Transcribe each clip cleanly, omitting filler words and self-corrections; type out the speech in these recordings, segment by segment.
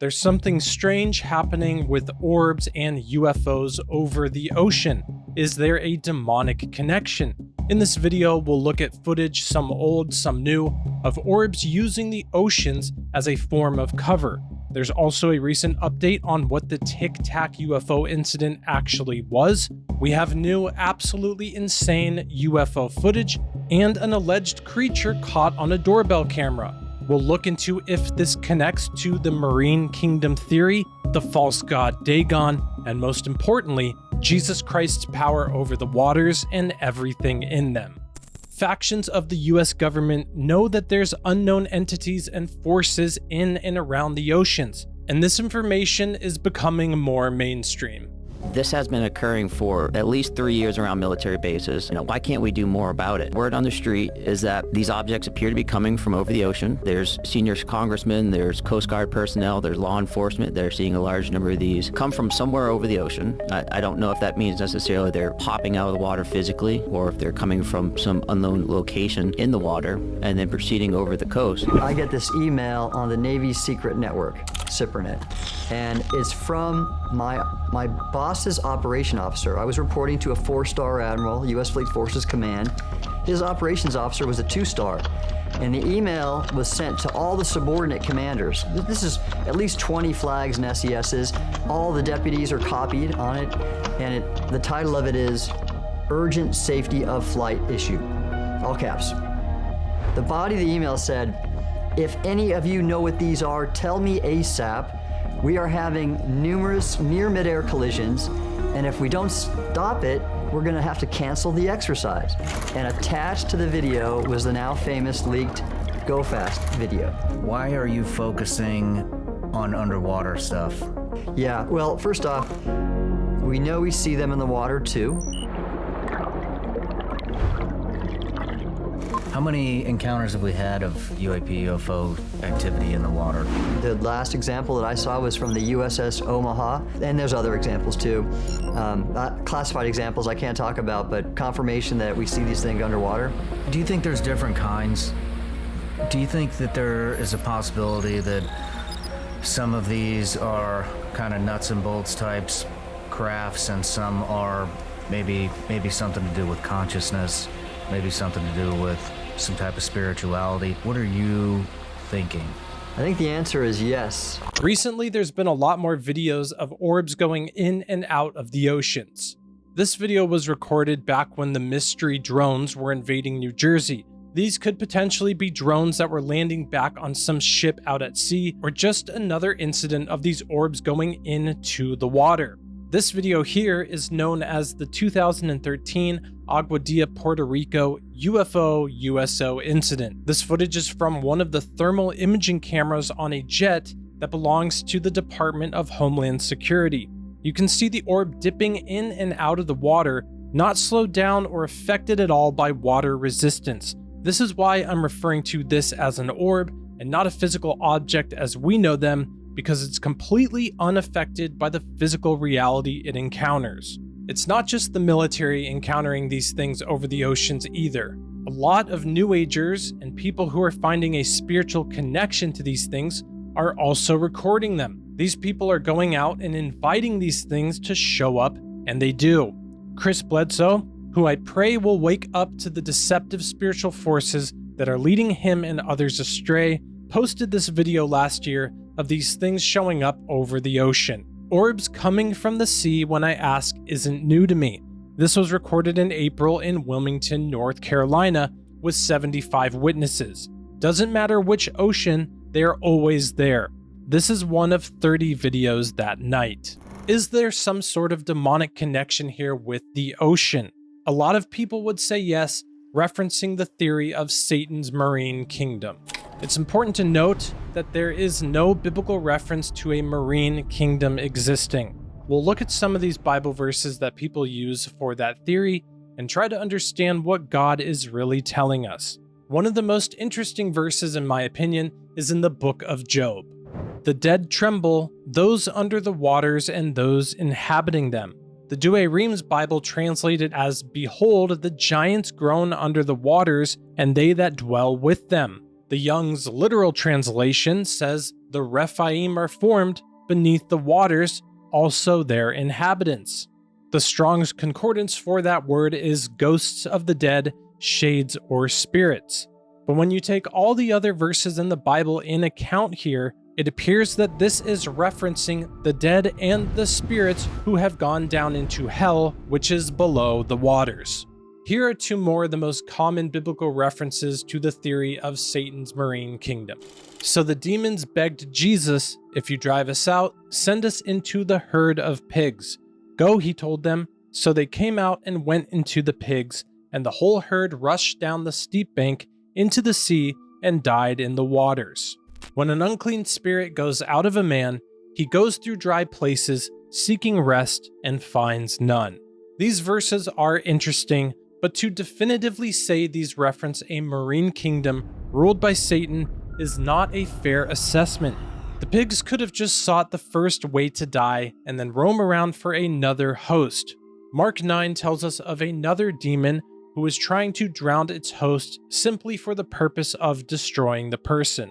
There's something strange happening with orbs and UFOs over the ocean. Is there a demonic connection? In this video, we'll look at footage, some old, some new, of orbs using the oceans as a form of cover. There's also a recent update on what the Tic Tac UFO incident actually was. We have new, absolutely insane UFO footage, and an alleged creature caught on a doorbell camera. We'll look into if this connects to the Marine Kingdom theory, the false god Dagon, and most importantly, Jesus Christ's power over the waters and everything in them. Factions of the US government know that there's unknown entities and forces in and around the oceans, and this information is becoming more mainstream. This has been occurring for at least 3 years around military bases. Why can't we do more about it? Word on the street is that these objects appear to be coming from over the ocean. There's senior congressmen, there's Coast Guard personnel, there's law enforcement. They're seeing a large number of these come from somewhere over the ocean. I don't know if that means necessarily they're popping out of the water physically, or if they're coming from some unknown location in the water and then proceeding over the coast. I get this email on the Navy's secret network, SIPRNet, and it's from my boss's operation officer. I was reporting to a 4-star admiral, U.S. Fleet Forces Command. His operations officer was a 2-star. And the email was sent to all the subordinate commanders. This is at least 20 flags and SESs. All the deputies are copied on it. And the title of it is Urgent Safety of Flight Issue, all caps. The body of the email said, "If any of you know what these are, tell me ASAP. We are having numerous near midair collisions, and if we don't stop it, we're gonna have to cancel the exercise." And attached to the video was the now famous leaked Go Fast video. Why are you focusing on underwater stuff? Yeah, well, first off, we know we see them in the water too. How many encounters have we had of UAP, UFO activity in the water? The last example that I saw was from the USS Omaha, and there's other examples too. Classified examples I can't talk about, but confirmation that we see these things underwater. Do you think there's different kinds? Do you think that there is a possibility that some of these are kind of nuts and bolts types crafts, and some are maybe something to do with consciousness, maybe something to do with some type of spirituality? What are you thinking? I think the answer is yes. Recently, there's been a lot more videos of orbs going in and out of the oceans. This video was recorded back when the mystery drones were invading New Jersey. These could potentially be drones that were landing back on some ship out at sea, or just another incident of these orbs going into the water. This video here is known as the 2013 Aguadilla, Puerto Rico UFO USO incident. This footage is from one of the thermal imaging cameras on a jet that belongs to the Department of Homeland Security. You can see the orb dipping in and out of the water, not slowed down or affected at all by water resistance. This is why I'm referring to this as an orb and not a physical object as we know them, because it's completely unaffected by the physical reality it encounters. It's not just the military encountering these things over the oceans either. A lot of New Agers and people who are finding a spiritual connection to these things are also recording them. These people are going out and inviting these things to show up, and they do. Chris Bledsoe, who I pray will wake up to the deceptive spiritual forces that are leading him and others astray, posted this video last year of these things showing up over the ocean. Orbs coming from the sea when I ask isn't new to me. This was recorded in April in Wilmington, North Carolina, with 75 witnesses. Doesn't matter which ocean, they are always there. This is one of 30 videos that night. Is there some sort of demonic connection here with the ocean? A lot of people would say yes, referencing the theory of Satan's Marine Kingdom. It's important to note that there is no biblical reference to a marine kingdom existing. We'll look at some of these Bible verses that people use for that theory and try to understand what God is really telling us. One of the most interesting verses, in my opinion, is in the book of Job. The dead tremble, those under the waters and those inhabiting them. The Douay Rheims Bible translated as, "Behold, the giants groan under the waters, and they that dwell with them." The Young's literal translation says, The Rephaim are formed beneath the waters, also their inhabitants. The Strong's Concordance for that word is ghosts of the dead, shades, or spirits. But when you take all the other verses in the Bible in account here, it appears that this is referencing the dead and the spirits who have gone down into hell, which is below the waters. Here are two more of the most common biblical references to the theory of Satan's marine kingdom. So the demons begged Jesus, "If you drive us out, send us into the herd of pigs." "Go," he told them. So they came out and went into the pigs, and the whole herd rushed down the steep bank into the sea and died in the waters. When an unclean spirit goes out of a man, he goes through dry places, seeking rest, and finds none. These verses are interesting, but to definitively say these reference a marine kingdom ruled by Satan is not a fair assessment. The pigs could have just sought the first way to die and then roam around for another host. Mark 9 tells us of another demon who was trying to drown its host simply for the purpose of destroying the person.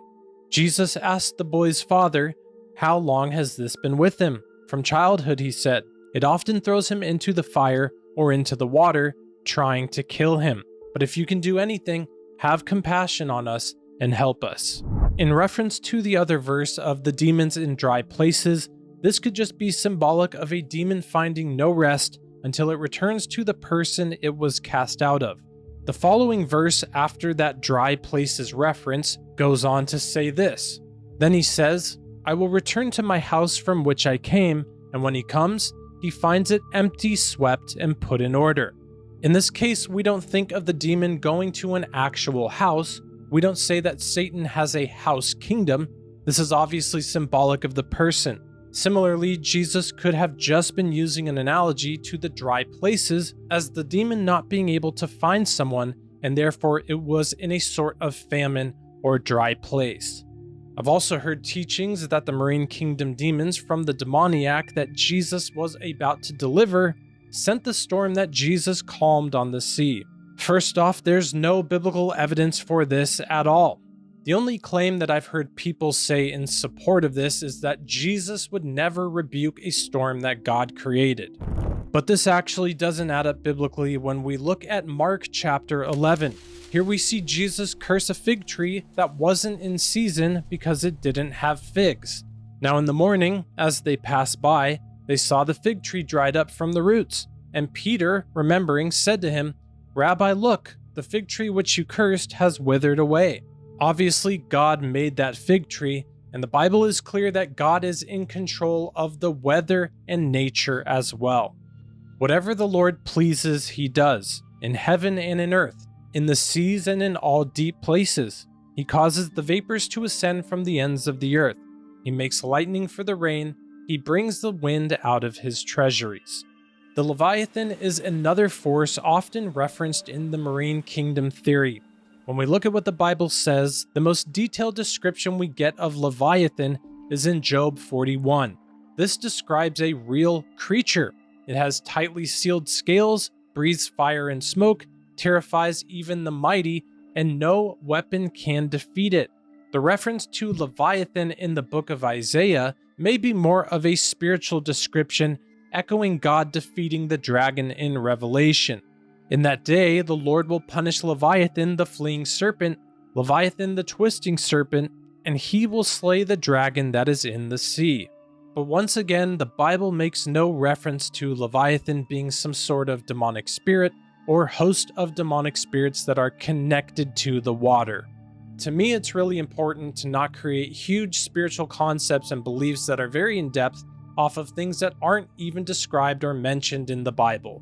Jesus asked the boy's father, "How long has this been with him?" "From childhood," he said. "It often throws him into the fire or into the water, trying to kill him. But if you can do anything, have compassion on us and help us." In reference to the other verse of the demons in dry places, this could just be symbolic of a demon finding no rest until it returns to the person it was cast out of. The following verse after that dry places reference goes on to say this. Then he says, "I will return to my house from which I came, and when he comes, he finds it empty, swept, and put in order." In this case, we don't think of the demon going to an actual house. We don't say that Satan has a house kingdom. This is obviously symbolic of the person. Similarly, Jesus could have just been using an analogy to the dry places as the demon not being able to find someone, and therefore it was in a sort of famine or dry place. I've also heard teachings that the marine kingdom demons from the demoniac that Jesus was about to deliver sent the storm that Jesus calmed on the sea. First off, there's no biblical evidence for this at all. The only claim that I've heard people say in support of this is that Jesus would never rebuke a storm that God created. But this actually doesn't add up biblically when we look at Mark chapter 11. Here we see Jesus curse a fig tree that wasn't in season because it didn't have figs. Now in the morning, as they passed by, they saw the fig tree dried up from the roots. And Peter, remembering, said to him, "Rabbi, look, the fig tree which you cursed has withered away." Obviously, God made that fig tree, and the Bible is clear that God is in control of the weather and nature as well. Whatever the Lord pleases, he does, in heaven and in earth, in the seas and in all deep places. He causes the vapors to ascend from the ends of the earth. He makes lightning for the rain. He brings the wind out of his treasuries. The Leviathan is another force often referenced in the marine kingdom theory. When we look at what the Bible says, the most detailed description we get of Leviathan is in Job 41. This describes a real creature. It has tightly sealed scales, breathes fire and smoke, terrifies even the mighty, and no weapon can defeat it. The reference to Leviathan in the book of Isaiah may be more of a spiritual description, echoing God defeating the dragon in Revelation. In that day, the Lord will punish Leviathan the fleeing serpent, Leviathan the twisting serpent, and he will slay the dragon that is in the sea. But once again, the Bible makes no reference to Leviathan being some sort of demonic spirit or host of demonic spirits that are connected to the water. To me, it's really important to not create huge spiritual concepts and beliefs that are very in-depth off of things that aren't even described or mentioned in the Bible.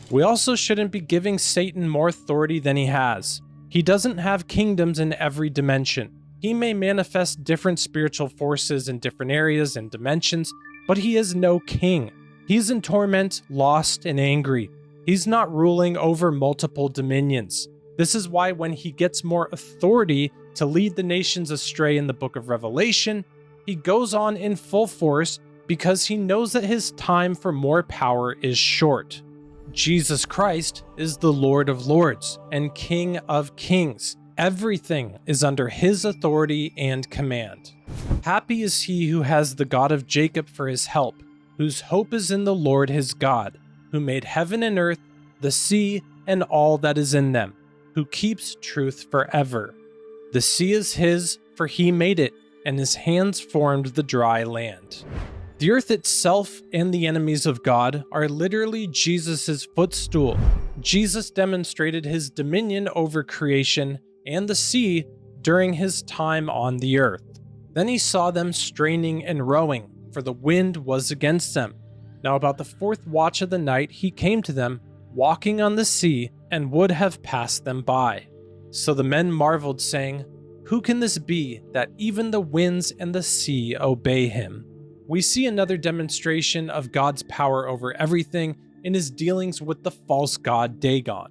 We also shouldn't be giving Satan more authority than he has. He doesn't have kingdoms in every dimension. He may manifest different spiritual forces in different areas and dimensions, but he is no king. He's in torment, lost, and angry. He's not ruling over multiple dominions. This is why when he gets more authority to lead the nations astray in the book of Revelation, he goes on in full force because he knows that his time for more power is short. Jesus Christ is the Lord of Lords and King of Kings. Everything is under his authority and command. Happy is he who has the God of Jacob for his help, whose hope is in the Lord his God, who made heaven and earth, the sea, and all that is in them, who keeps truth forever. The sea is his, for he made it, and his hands formed the dry land. The earth itself and the enemies of God are literally Jesus' footstool. Jesus demonstrated his dominion over creation and the sea during his time on the earth. Then he saw them straining and rowing, for the wind was against them. Now about the 4th watch of the night he came to them, walking on the sea, and would have passed them by. So the men marveled, saying, "Who can this be, that even the winds and the sea obey him?" We see another demonstration of God's power over everything in his dealings with the false god Dagon.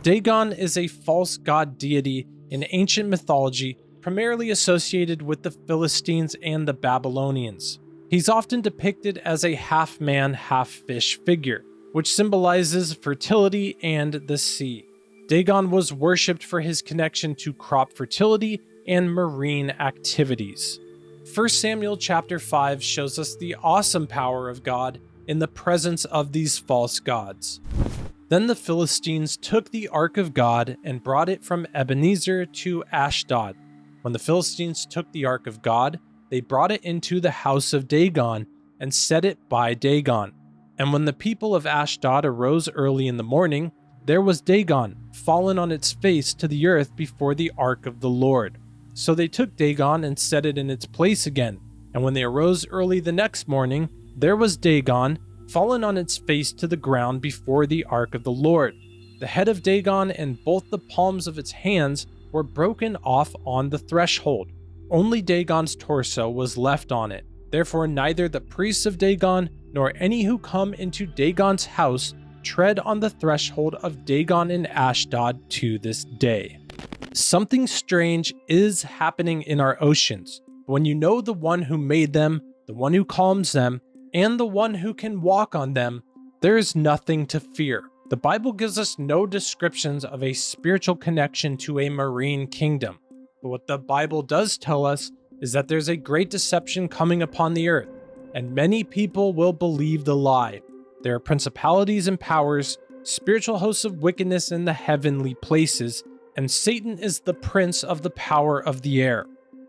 Dagon is a false god deity in ancient mythology, primarily associated with the Philistines and the Babylonians. He's often depicted as a half-man, half-fish figure, which symbolizes fertility and the sea. Dagon was worshipped for his connection to crop fertility and marine activities. 1 Samuel chapter 5 shows us the awesome power of God in the presence of these false gods. Then the Philistines took the ark of God and brought it from Ebenezer to Ashdod. When the Philistines took the ark of God, they brought it into the house of Dagon and set it by Dagon. And when the people of Ashdod arose early in the morning, there was Dagon, fallen on its face to the earth before the ark of the Lord. So they took Dagon and set it in its place again. And when they arose early the next morning, there was Dagon, fallen on its face to the ground before the ark of the Lord. The head of Dagon and both the palms of its hands were broken off on the threshold. Only Dagon's torso was left on it. Therefore neither the priests of Dagon nor any who come into Dagon's house tread on the threshold of Dagon in Ashdod to this day. Something strange is happening in our oceans. When you know the one who made them, the one who calms them, and the one who can walk on them, there is nothing to fear. The Bible gives us no descriptions of a spiritual connection to a marine kingdom. But what the Bible does tell us is that there's a great deception coming upon the earth, and many people will believe the lie. There are principalities and powers, spiritual hosts of wickedness in the heavenly places, and Satan is the prince of the power of the air.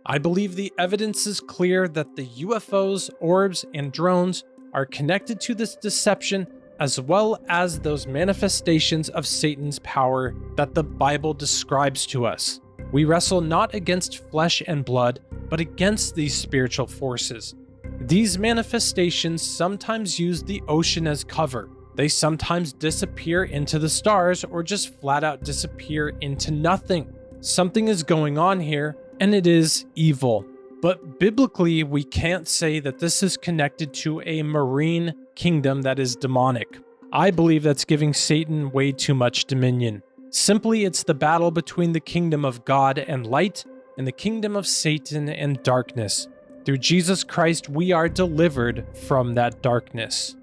I believe the evidence is clear that the UFOs, orbs, and drones are connected to this deception, as well as those manifestations of Satan's power that the Bible describes to us. We wrestle not against flesh and blood, but against these spiritual forces. These manifestations sometimes use the ocean as cover. They sometimes disappear into the stars or just flat out disappear into nothing. Something is going on here, and it is evil. But biblically, we can't say that this is connected to a marine kingdom that is demonic. I believe that's giving Satan way too much dominion. Simply, it's the battle between the kingdom of God and light and the kingdom of Satan and darkness. Through Jesus Christ, we are delivered from that darkness.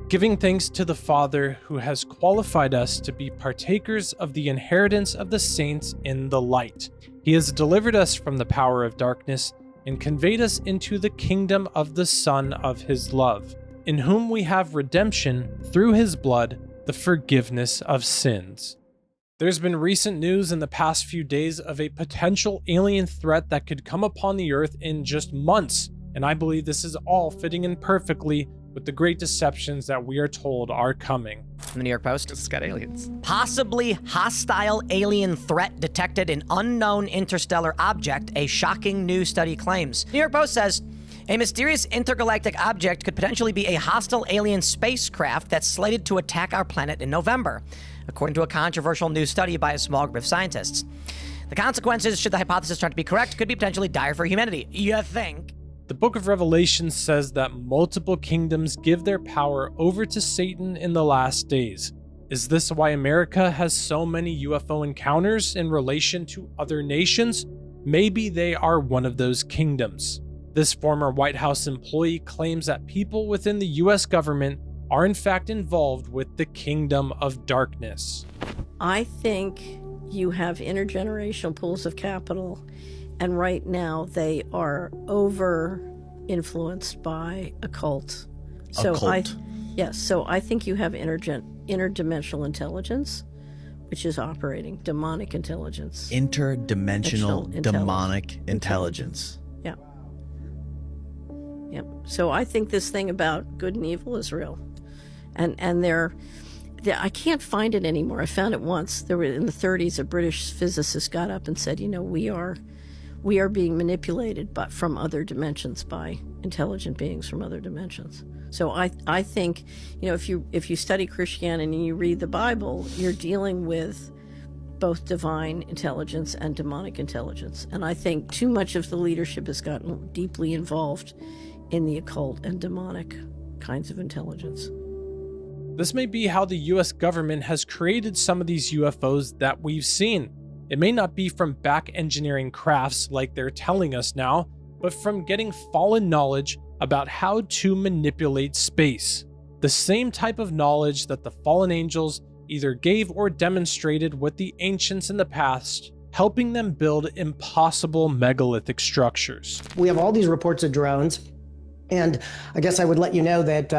Giving thanks to the Father who has qualified us to be partakers of the inheritance of the saints in the light. He has delivered us from the power of darkness and conveyed us into the kingdom of the Son of his love, in whom we have redemption through his blood, the forgiveness of sins. There's been recent news in the past few days of a potential alien threat that could come upon the earth in just months, and I believe this is all fitting in perfectly with the great deceptions that we are told are coming. From the New York Post. It's got aliens. Possibly hostile alien threat detected in unknown interstellar object, a shocking new study claims. New York Post says, a mysterious intergalactic object could potentially be a hostile alien spacecraft that's slated to attack our planet in November, according to a controversial new study by a small group of scientists. The consequences, should the hypothesis turn out to be correct, could be potentially dire for humanity. You think? The book of Revelation says that multiple kingdoms give their power over to Satan in the last days. Is this why America has so many UFO encounters in relation to other nations? Maybe they are one of those kingdoms. This former White House employee claims that people within the US government are in fact involved with the kingdom of darkness. I think you have intergenerational pools of capital And right now they are over influenced by occult. So I think you have interdimensional intelligence, which is operating demonic intelligence. Interdimensional demonic intelligence. Yeah. Yeah. So I think this thing about good and evil is real. And I can't find it anymore. I found it once. There were in the 30s, a British physicist got up and said, we are being manipulated from other dimensions by intelligent beings from other dimensions. So I think, if you study Christianity and you read the Bible, you're dealing with both divine intelligence and demonic intelligence. And I think too much of the leadership has gotten deeply involved in the occult and demonic kinds of intelligence. This may be how the US government has created some of these UFOs that we've seen. It may not be from back engineering crafts like they're telling us now, but from getting fallen knowledge about how to manipulate space. The same type of knowledge that the fallen angels either gave or demonstrated with the ancients in the past, helping them build impossible megalithic structures. We have all these reports of drones, and I guess I would let you know that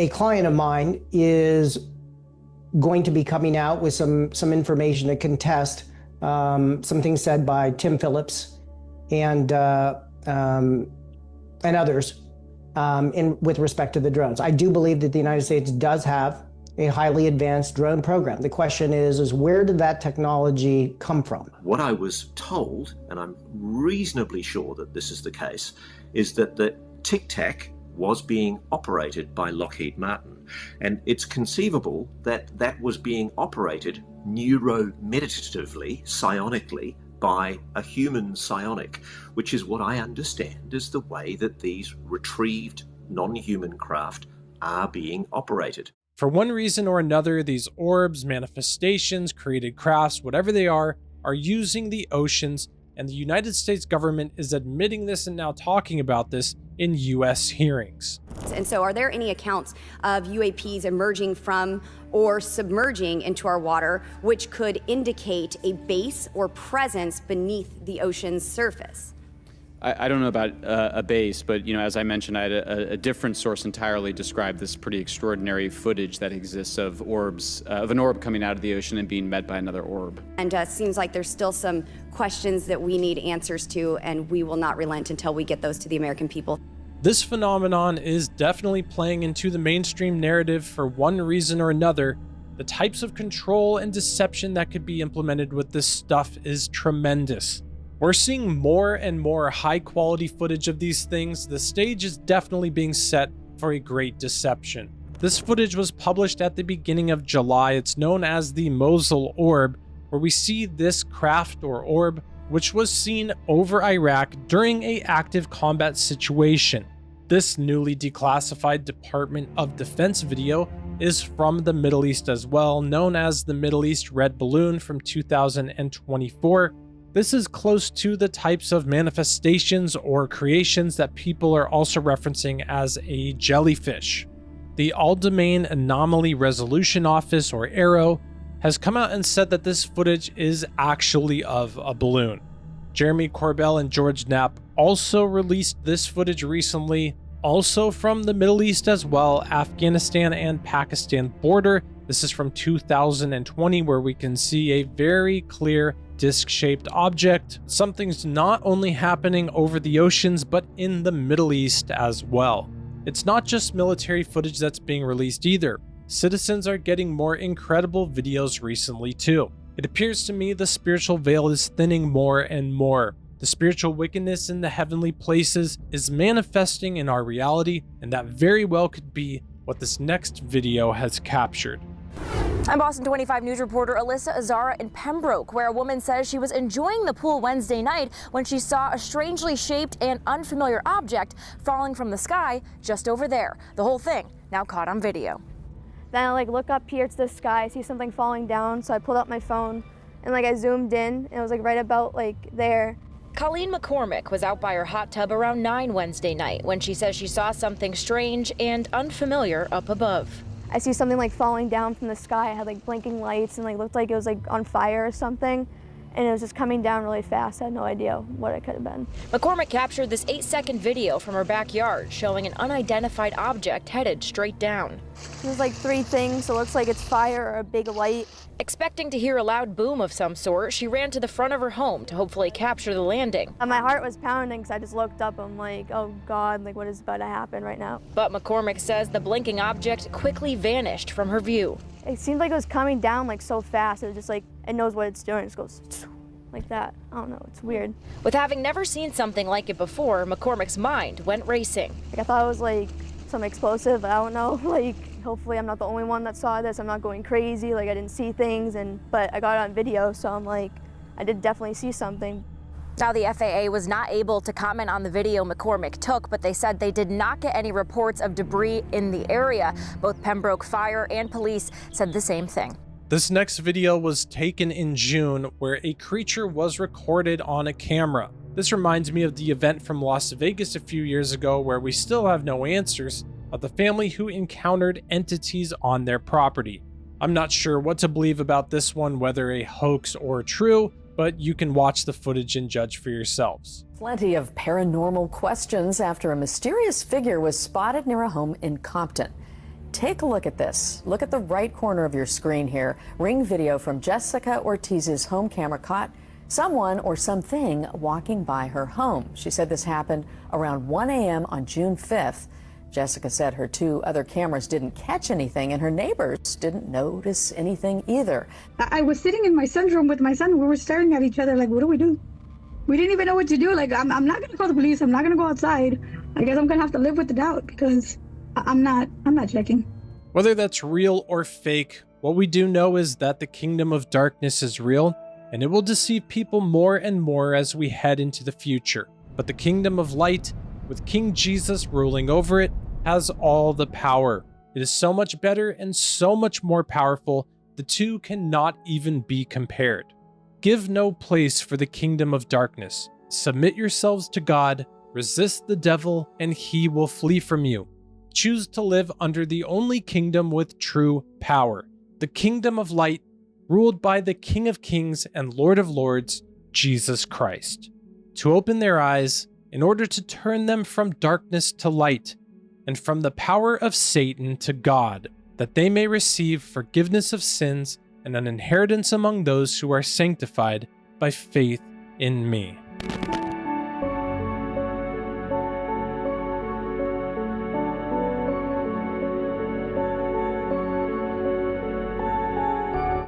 a client of mine is going to be coming out with some information to contest some things said by Tim Phillips and others with respect to the drones. I do believe that the United States does have a highly advanced drone program. The question is where did that technology come from? What I was told, and I'm reasonably sure that this is the case, is that the Tic Tac was being operated by Lockheed Martin. And it's conceivable that that was being operated neuromeditatively, psionically, by a human psionic, which is what I understand is the way that these retrieved non-human craft are being operated. For one reason or another, these orbs, manifestations, created crafts, whatever they are using the oceans, and the United States government is admitting this and now talking about this in US hearings. And so are there any accounts of UAPs emerging from or submerging into our water, which could indicate a base or presence beneath the ocean's surface? I don't know about a base, but as I mentioned, I had a different source entirely describe this pretty extraordinary footage that exists of orbs, of an orb coming out of the ocean and being met by another orb. And it seems like there's still some questions that we need answers to, and we will not relent until we get those to the American people. This phenomenon is definitely playing into the mainstream narrative for one reason or another. The types of control and deception that could be implemented with this stuff is tremendous. We're seeing more and more high quality footage of these things. The stage is definitely being set for a great deception. This footage was published at the beginning of July. It's known as the Mosul Orb, where we see this craft or orb, which was seen over Iraq during an active combat situation. This newly declassified Department of Defense video is from the Middle East as well, known as the Middle East Red Balloon from 2024. This is close to the types of manifestations or creations that people are also referencing as a jellyfish. The All-Domain Anomaly Resolution Office, or AARO, has come out and said that this footage is actually of a balloon. Jeremy Corbell and George Knapp also released this footage recently, also from the Middle East as well, Afghanistan and Pakistan border. This is from 2020, where we can see a very clear disc-shaped object. Something's not only happening over the oceans, but in the Middle East as well. It's not just military footage that's being released either. Citizens are getting more incredible videos recently too. It appears to me the spiritual veil is thinning more and more. The spiritual wickedness in the heavenly places is manifesting in our reality, and that very well could be what this next video has captured. I'm Boston 25 News reporter Alyssa Azara in Pembroke, where a woman says she was enjoying the pool Wednesday night when she saw a strangely shaped and unfamiliar object falling from the sky just over there. The whole thing now caught on video. Then I look up here to the sky, I see something falling down, so I pulled out my phone and I zoomed in, and it was right about there. Colleen McCormick was out by her hot tub around 9 Wednesday night when she says she saw something strange and unfamiliar up above. I see something falling down from the sky. It had blinking lights and looked like it was on fire or something. and it was just coming down really fast. I had no idea what it could have been. McCormick captured this 8-second video from her backyard showing an unidentified object headed straight down. There's like 3 things, so it looks like it's fire or a big light. Expecting to hear a loud boom of some sort, she ran to the front of her home to hopefully capture the landing. And my heart was pounding because I just looked up. I'm like, oh God, like what is about to happen right now? But McCormick says the blinking object quickly vanished from her view. It seemed like it was coming down like so fast. It was just like, it knows what it's doing. It just goes like that. I don't know, it's weird. With having never seen something like it before, McCormick's mind went racing. Like I thought it was like some explosive, I don't know, like hopefully I'm not the only one that saw this. I'm not going crazy, like I didn't see things, but I got it on video, so I'm like, I did definitely see something. Now, the FAA was not able to comment on the video McCormick took, but they said they did not get any reports of debris in the area. Both Pembroke Fire and police said the same thing. This next video was taken in June, where a creature was recorded on a camera. This reminds me of the event from Las Vegas a few years ago, where we still have no answers of the family who encountered entities on their property. I'm not sure what to believe about this one, whether a hoax or true, but you can watch the footage and judge for yourselves. Plenty of paranormal questions after a mysterious figure was spotted near a home in Compton. Take a look at this. Look at the right corner of your screen here. Ring video from Jessica Ortiz's home camera caught someone or something walking by her home. She said this happened around 1 a.m. on June 5th. Jessica said her 2 other cameras didn't catch anything and her neighbors didn't notice anything either. I was sitting in my son's room with my son. We were staring at each other like, what do we do? We didn't even know what to do. Like, I'm not going to call the police. I'm not going to go outside. I guess I'm going to have to live with the doubt because I'm not checking. Whether that's real or fake, what we do know is that the kingdom of darkness is real, and it will deceive people more and more as we head into the future. But the kingdom of light, with King Jesus ruling over it, has all the power. It is so much better and so much more powerful, the two cannot even be compared. Give no place for the kingdom of darkness. Submit yourselves to God, resist the devil, and he will flee from you. Choose to live under the only kingdom with true power, the kingdom of light, ruled by the King of Kings and Lord of Lords, Jesus Christ. To open their eyes, in order to turn them from darkness to light, and from the power of Satan to God, that they may receive forgiveness of sins and an inheritance among those who are sanctified by faith in me.